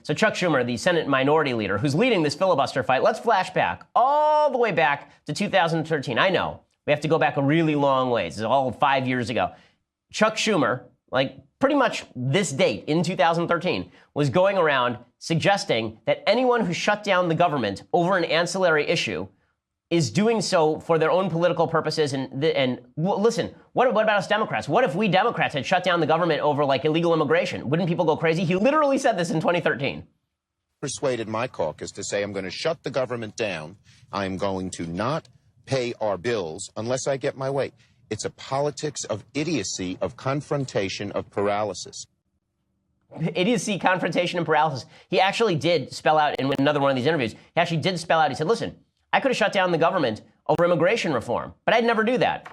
So Chuck Schumer, the Senate minority leader who's leading this filibuster fight, let's flash back all the way back to 2013. I know we have to go back a really long ways. It's all 5 years ago. Chuck Schumer, like pretty much this date in 2013, was going around suggesting that anyone who shut down the government over an ancillary issue is doing so for their own political purposes. And listen, what about us Democrats? What if we Democrats had shut down the government over like illegal immigration? Wouldn't people go crazy? He literally said this in 2013. Persuaded my caucus to say I'm going to shut the government down. I'm going to not pay our bills unless I get my way. It's a politics of idiocy, of confrontation, of paralysis. Idiocy, confrontation, and paralysis. He actually did spell out in another one of these interviews, he actually did spell out, he said, listen, I could have shut down the government over immigration reform, but I'd never do that.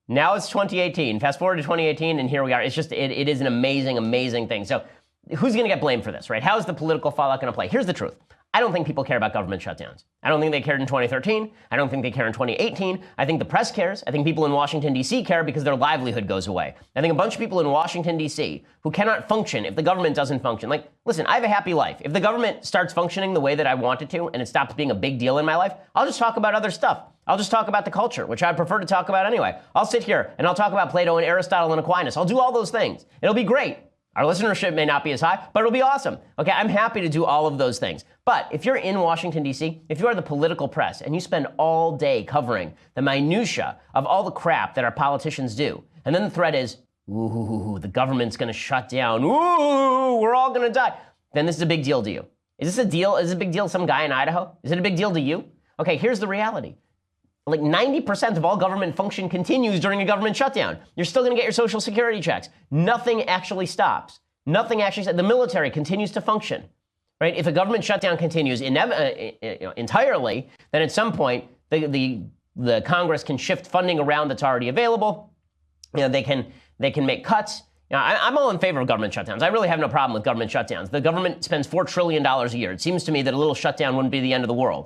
Now it's 2018. Fast forward to 2018, and here we are. It's just, it is an amazing, amazing thing. So who's going to get blamed for this, right? How is the political fallout going to play? Here's the truth. I don't think people care about government shutdowns. I don't think they cared in 2013. I don't think they care in 2018. I think the press cares. I think people in Washington, D.C. care because their livelihood goes away. I think a bunch of people in Washington, D.C. who cannot function if the government doesn't function. Like, listen, I have a happy life. If the government starts functioning the way that I want it to and it stops being a big deal in my life, I'll just talk about other stuff. I'll just talk about the culture, which I'd prefer to talk about anyway. I'll sit here and I'll talk about Plato and Aristotle and Aquinas. I'll do all those things. It'll be great. Our listenership may not be as high, but it'll be awesome. Okay, I'm happy to do all of those things. But if you're in Washington, D.C., if you are the political press and you spend all day covering the minutia of all the crap that our politicians do, and then the threat is, ooh, the government's going to shut down, ooh, we're all going to die, then this is a big deal to you. Is this a deal? Is it a big deal to some guy in Idaho? Is it a big deal to you? Okay, here's the reality. Like 90% of all government function continues during a government shutdown. You're still going to get your Social Security checks. Nothing actually stops. Nothing actually stops. The military continues to function, right? If a government shutdown continues entirely, then at some point the Congress can shift funding around that's already available. You know, they can make cuts. You know, I'm all in favor of government shutdowns. I really have no problem with government shutdowns. The government spends $4 trillion a year. It seems to me that a little shutdown wouldn't be the end of the world.